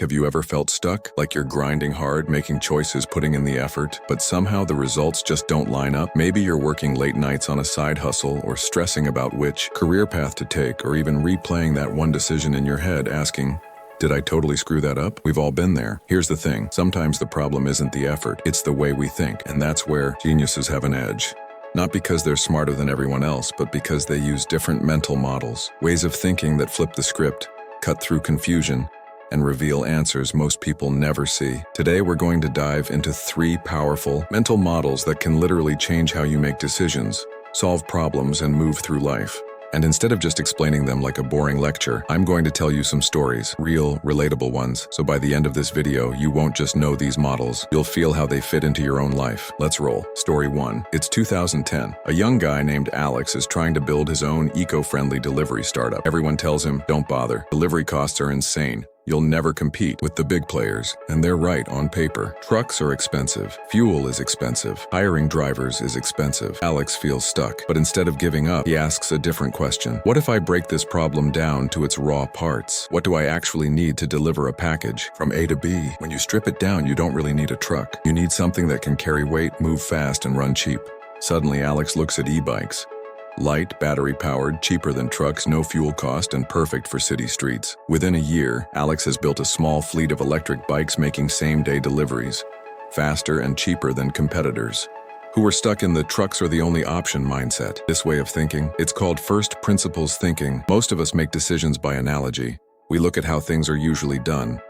Have you ever felt stuck? Like you're grinding hard, making choices, putting in the effort, but somehow the results just don't line up? Maybe you're working late nights on a side hustle or stressing about which career path to take, or even replaying that one decision in your head, asking, did I totally screw that up? We've all been there. Here's the thing. Sometimes the problem isn't the effort, it's the way we think, and that's where geniuses have an edge. Not because they're smarter than everyone else, but because they use different mental models, ways of thinking that flip the script, cut through confusion, and reveal answers most people never see. Today we're going to dive into 3 powerful mental models that can literally change how you make decisions, solve problems, and move through life. And instead of just explaining them like a boring lecture, I'm going to tell you some stories, real, relatable ones, so by the end of this video, you won't just know these models, you'll feel how they fit into your own life. Let's roll. Story 1. It's 2010. A young guy named Alex is trying to build his own eco-friendly delivery startup. Everyone tells him, don't bother. Delivery costs are insane. You'll never compete with the big players, and they're right on paper. Trucks are expensive, fuel is expensive, hiring drivers is expensive. Alex feels stuck, but instead of giving up, he asks a different question. What if I break this problem down to its raw parts? What do I actually need to deliver a package from A to B? When you strip it down, you don't really need a truck. You need something that can carry weight, move fast, and run cheap. Suddenly, Alex looks at e-bikes. Light, battery-powered, cheaper than trucks, no fuel cost, and perfect for city streets. Within a year, Alex has built a small fleet of electric bikes making same-day deliveries, faster and cheaper than competitors, who were stuck in the trucks are the only option mindset. This way of thinking, it's called first principles thinking. Most of us make decisions by analogy. We look at how things are usually done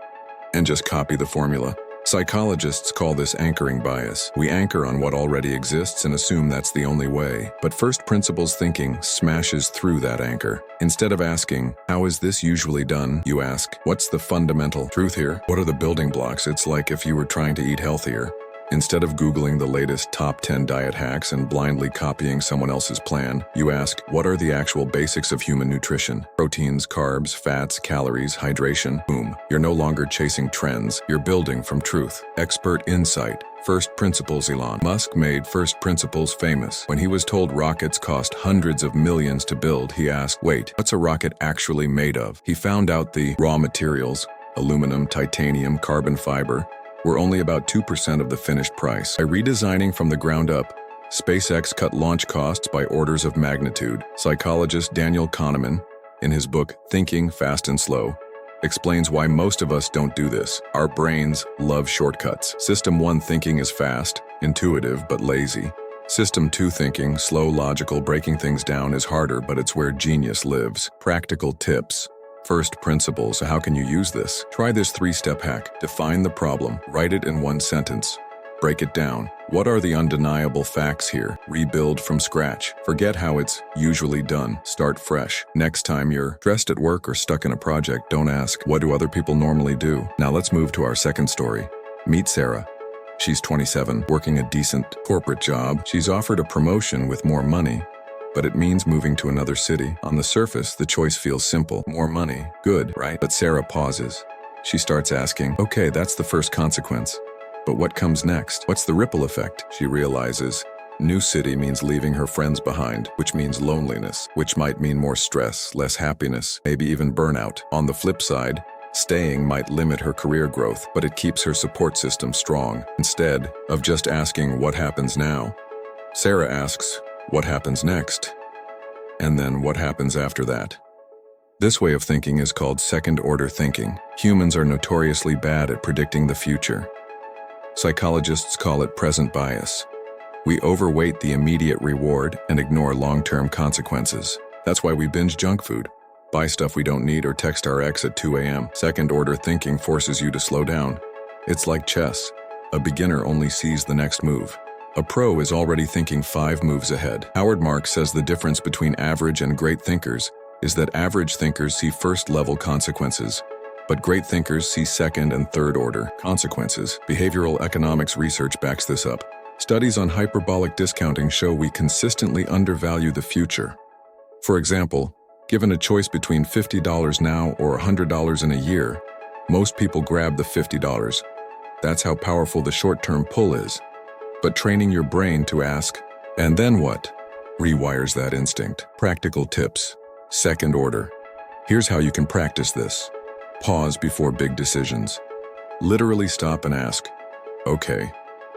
and just copy the formula. Psychologists call this anchoring bias. We anchor on what already exists and assume that's the only way. But first principles thinking smashes through that anchor. Instead of asking, how is this usually done, you ask, what's the fundamental truth here? What are the building blocks? It's like if you were trying to eat healthier. Instead of Googling the latest top 10 diet hacks and blindly copying someone else's plan, you ask, what are the actual basics of human nutrition? Proteins, carbs, fats, calories, hydration. Boom. You're no longer chasing trends. You're building from truth. Expert insight. First principles. Elon Musk made first principles famous. When he was told rockets cost hundreds of millions to build, he asked, wait, what's a rocket actually made of? He found out the raw materials, aluminum, titanium, carbon fiber, were only about 2% of the finished price. By redesigning from the ground up, SpaceX cut launch costs by orders of magnitude. Psychologist Daniel Kahneman, in his book Thinking, Fast and Slow, explains why most of us don't do this. Our brains love shortcuts. System 1 thinking is fast, intuitive, but lazy. System 2 thinking, slow, logical, breaking things down, is harder, but it's where genius lives. Practical tips. First principles. How can you use this? Try this 3-step hack. Define the problem. Write it in 1 sentence. Break it down. What are the undeniable facts here? Rebuild from scratch. Forget how it's usually done. Start fresh. Next time you're stressed at work or stuck in a project, don't ask, what do other people normally do? Now let's move to our second story. Meet Sarah. She's 27, working a decent corporate job. She's offered a promotion with more money, but it means moving to another city. On the surface, the choice feels simple. More money. Good, right? But Sarah pauses. She starts asking, okay, that's the first consequence. But what comes next? What's the ripple effect? She realizes, new city means leaving her friends behind, which means loneliness, which might mean more stress, less happiness, maybe even burnout. On the flip side, staying might limit her career growth, but it keeps her support system strong. Instead of just asking, what happens now? Sarah asks, what happens next? And then what happens after that? This way of thinking is called second-order thinking. Humans are notoriously bad at predicting the future. Psychologists call it present bias. We overweight the immediate reward and ignore long-term consequences. That's why we binge junk food, buy stuff we don't need, or text our ex at 2 a.m. Second-order thinking forces you to slow down. It's like chess. A beginner only sees the next move. A pro is already thinking 5 moves ahead. Howard Marks says the difference between average and great thinkers is that average thinkers see first-level consequences, but great thinkers see second and third-order consequences. Behavioral economics research backs this up. Studies on hyperbolic discounting show we consistently undervalue the future. For example, given a choice between $50 now or $100 in a year, most people grab the $50. That's how powerful the short-term pull is. But training your brain to ask, and then what? Rewires that instinct. Practical tips. Second order. Here's how you can practice this. Pause before big decisions. Literally stop and ask, okay,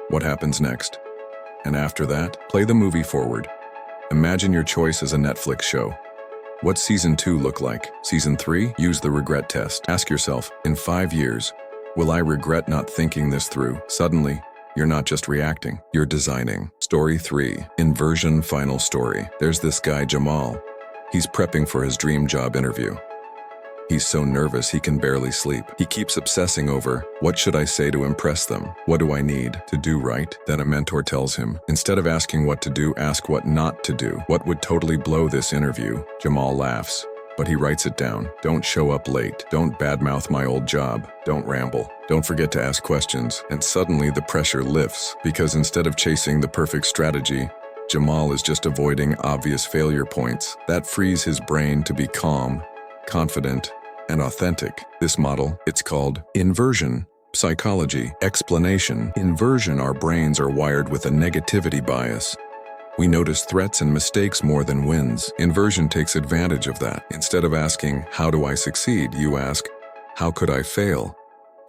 what happens next? And after that, play the movie forward. Imagine your choice as a Netflix show. What's season 2 look like? Season 3? Use the regret test. Ask yourself, in 5 years, will I regret not thinking this through? Suddenly, you're not just reacting, you're designing. Story 3, Inversion Final Story. There's this guy, Jamal. He's prepping for his dream job interview. He's so nervous he can barely sleep. He keeps obsessing over, what should I say to impress them? What do I need to do right? Then a mentor tells him, instead of asking what to do, ask what not to do. What would totally blow this interview? Jamal laughs, but he writes it down. Don't show up late. Don't badmouth my old job. Don't ramble. Don't forget to ask questions. And suddenly the pressure lifts, because instead of chasing the perfect strategy, Jamal is just avoiding obvious failure points. That frees his brain to be calm, confident, and authentic. This model, it's called inversion. Psychology. Explanation. Inversion. Our brains are wired with a negativity bias. We notice threats and mistakes more than wins. Inversion takes advantage of that. Instead of asking, how do I succeed? You ask, how could I fail?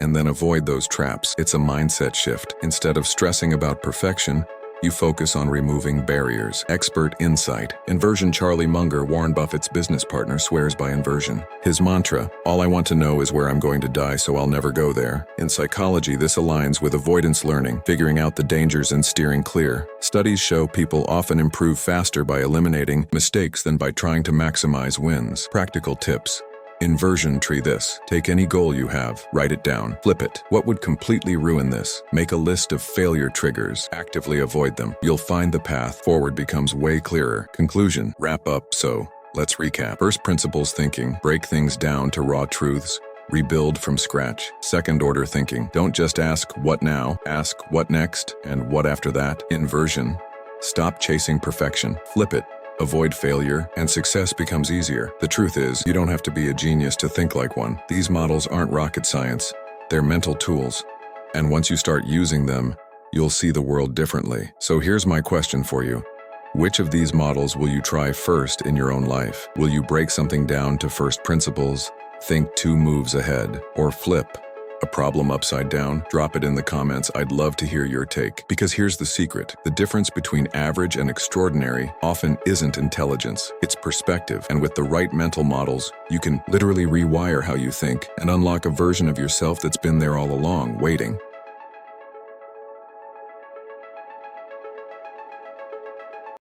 And then avoid those traps. It's a mindset shift. Instead of stressing about perfection, you focus on removing barriers. Expert insight. Inversion. Charlie Munger, Warren Buffett's business partner, swears by inversion. His mantra, all I want to know is where I'm going to die, so I'll never go there. In psychology, this aligns with avoidance learning, figuring out the dangers and steering clear. Studies show people often improve faster by eliminating mistakes than by trying to maximize wins. Practical tips. Inversion tree this. Take any goal you have, write it down, flip it. What would completely ruin this? Make a list of failure triggers, actively avoid them. You'll find the path forward becomes way clearer. Conclusion, wrap up, so let's recap. First principles thinking, break things down to raw truths, rebuild from scratch. Second order thinking, don't just ask what now, ask what next and what after that. Inversion, stop chasing perfection, flip it. Avoid failure, and success becomes easier. The truth is, you don't have to be a genius to think like one. These models aren't rocket science. They're mental tools. And once you start using them, you'll see the world differently. So here's my question for you. Which of these models will you try first in your own life? Will you break something down to first principles, think 2 moves ahead, or flip a problem upside down? Drop it in the comments. I'd love to hear your take. Because here's the secret. The difference between average and extraordinary often isn't intelligence, it's perspective. And with the right mental models, you can literally rewire how you think and unlock a version of yourself that's been there all along, waiting.